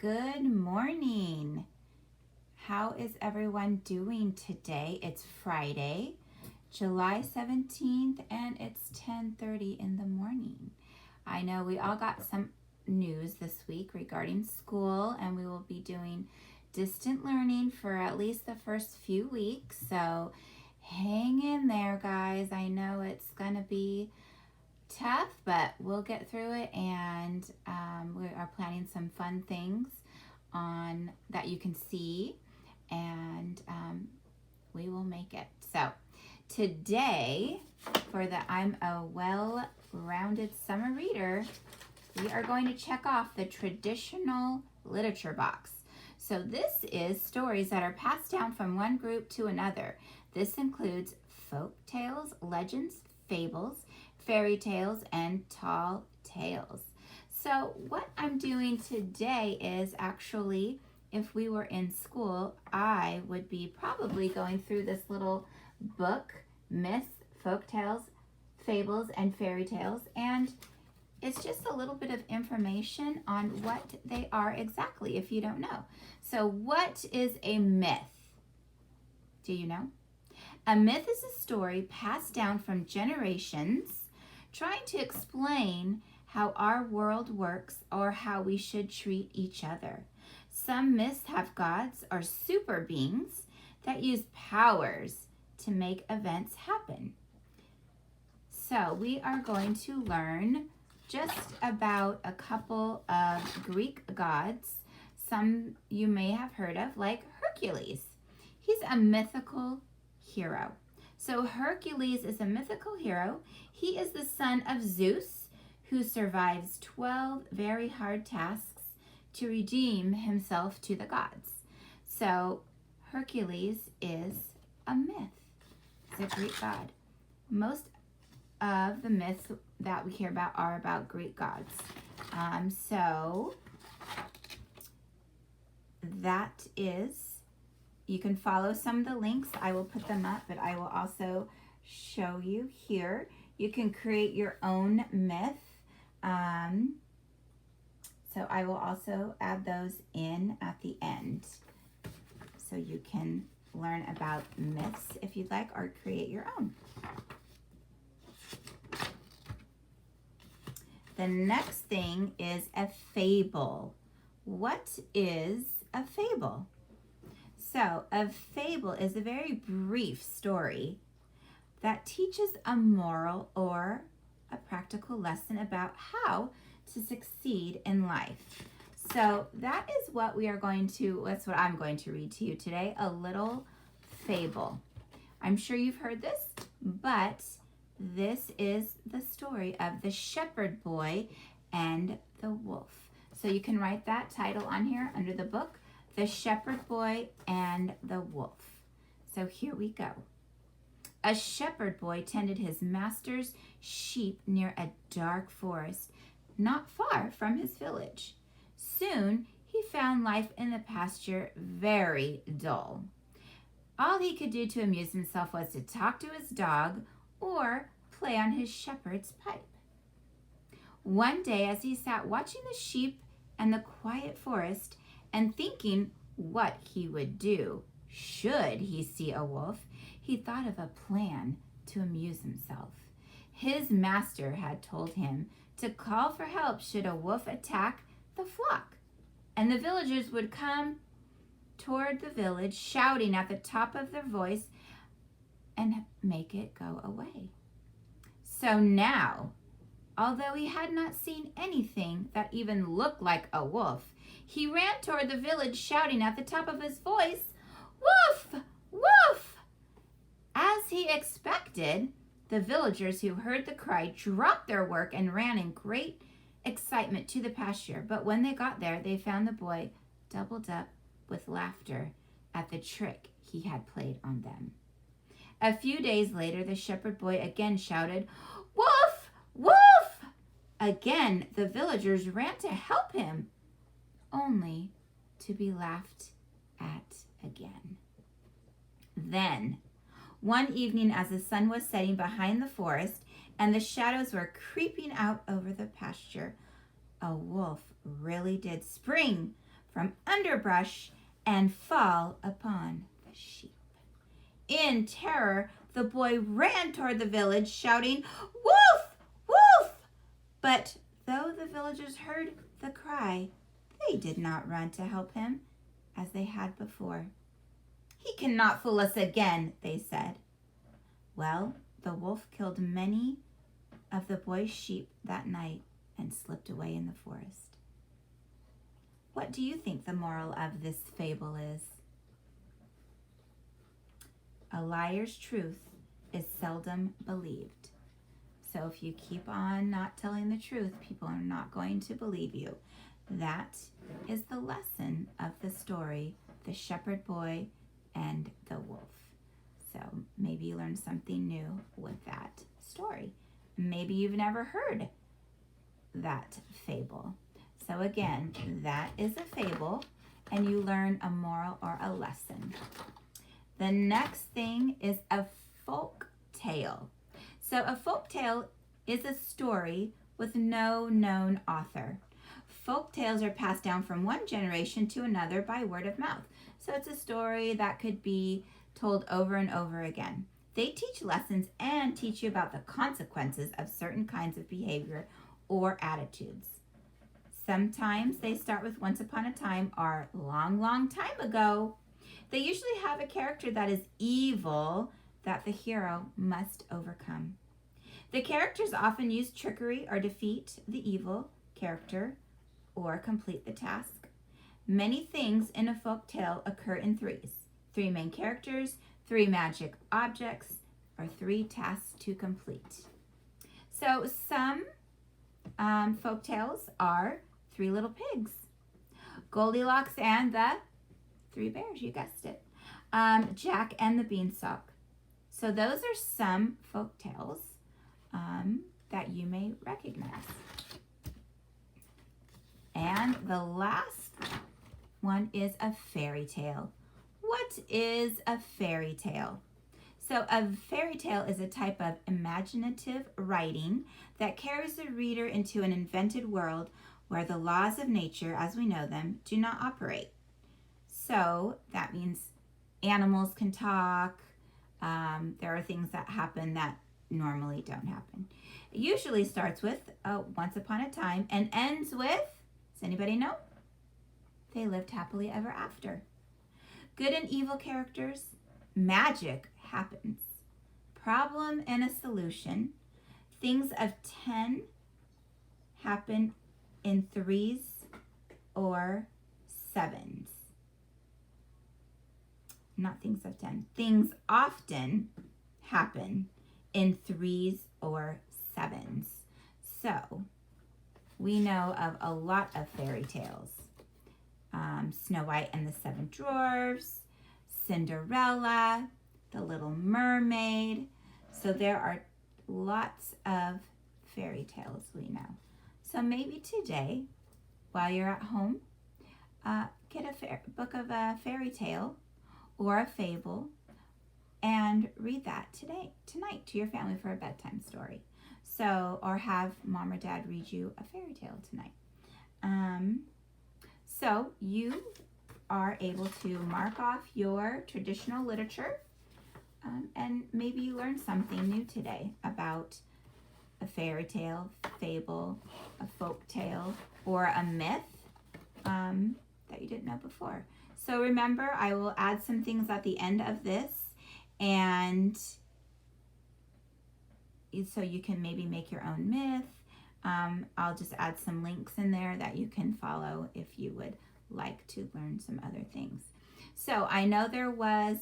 Good morning. How is everyone doing today? It's Friday, July 17th, and it's 10:30 in the morning. I know we all got some news this week regarding school, and we will be doing distant learning for at least the first few weeks. So hang in there, guys. I know it's going to be tough, but we'll get through it, and we are planning some fun things on that you can see, and we will make it. So today, for the I'm a well-rounded summer reader, we are going to check off the traditional literature box. So this is stories that are passed down from one group to another. This includes folk tales, legends, fables, fairy tales, and tall tales. So what I'm doing today is actually, if we were in school, I would be probably going through this little book, Myths, Folk Tales, Fables, and Fairy Tales, and it's just a little bit of information on what they are exactly if you don't know. So what is a myth? Do you know? A myth is a story passed down from generations trying to explain how our world works or how we should treat each other. Some myths have gods or super beings that use powers to make events happen. So we are going to learn just about a couple of Greek gods. Some you may have heard of, like Hercules. He's a mythical hero. So Hercules is a mythical hero. He is the son of Zeus, who survives 12 very hard tasks to redeem himself to the gods. So Hercules is a myth. It's a Greek god. Most of the myths that we hear about are about Greek gods. So that is, you can follow some of the links. I will put them up, but I will also show you here. You can create your own myth. So I will also add those in at the end. So you can learn about myths if you'd like, or create your own. The next thing is a fable. What is a fable? So a fable is a very brief story that teaches a moral or a practical lesson about how to succeed in life. So that is what we are going to, that's what I'm going to read to you today, a little fable. I'm sure you've heard this, but this is the story of the shepherd boy and the wolf. So you can write that title on here under the book, The Shepherd Boy and the Wolf. So here we go. A shepherd boy tended his master's sheep near a dark forest, not far from his village. Soon he found life in the pasture very dull. All he could do to amuse himself was to talk to his dog or play on his shepherd's pipe. One day, as he sat watching the sheep and the quiet forest and thinking what he would do should he see a wolf, he thought of a plan to amuse himself. His master had told him to call for help should a wolf attack the flock, and the villagers would come toward the village shouting at the top of their voice and make it go away. So now, although he had not seen anything that even looked like a wolf, he ran toward the village shouting at the top of his voice, "Wolf! Wolf!" As he expected, the villagers who heard the cry dropped their work and ran in great excitement to the pasture. But when they got there, they found the boy doubled up with laughter at the trick he had played on them. A few days later, the shepherd boy again shouted, "Wolf! Wolf!" Again, the villagers ran to help him, only to be laughed at again. Then, one evening as the sun was setting behind the forest and the shadows were creeping out over the pasture, a wolf really did spring from underbrush and fall upon the sheep. In terror, the boy ran toward the village, shouting, "Wolf! Wolf!" But though the villagers heard the cry, they did not run to help him as they had before. "He cannot fool us again," they said. Well, the wolf killed many of the boy's sheep that night and slipped away in the forest. What do you think the moral of this fable is? A liar's truth is seldom believed. So if you keep on not telling the truth, people are not going to believe you. That is the lesson of the story, The Shepherd Boy and the Wolf. So maybe you learned something new with that story. Maybe you've never heard that fable. So again, that is a fable, and you learn a moral or a lesson. The next thing is a folk tale. So a folk tale is a story with no known author. Folk tales are passed down from one generation to another by word of mouth. So it's a story that could be told over and over again. They teach lessons and teach you about the consequences of certain kinds of behavior or attitudes. Sometimes they start with once upon a time or long, long time ago. They usually have a character that is evil that the hero must overcome. The characters often use trickery or defeat the evil character or complete the task. Many things in a folk tale occur in threes. 3 main characters, 3 magic objects, or 3 tasks to complete. So some folk tales are 3 Little Pigs, Goldilocks and the 3 Bears, you guessed it, Jack and the Beanstalk. So those are some folk tales that you may recognize. And the last one is a fairy tale. What is a fairy tale? So a fairy tale is a type of imaginative writing that carries the reader into an invented world where the laws of nature, as we know them, do not operate. So that means animals can talk. There are things that happen that normally don't happen. It usually starts with once upon a time and ends with, does anybody know? They lived happily ever after. Good and evil characters, magic happens, problem and a solution. Things of 10 happen in 3s or 7s. Not things of 10. Things often happen in 3s or 7s. So we know of a lot of fairy tales. Snow White and the 7 Dwarfs, Cinderella, The Little Mermaid. So there are lots of fairy tales we know. So maybe today, while you're at home, get a book of a fairy tale or a fable and read that tonight to your family for a bedtime story. So, or have mom or dad read you a fairy tale tonight. So you are able to mark off your traditional literature, and maybe you learned something new today about a fairy tale, fable, a folk tale, or a myth that you didn't know before. So remember, I will add some things at the end of this, and so you can maybe make your own myth. I'll just add some links in there that you can follow if you would like to learn some other things. So I know there was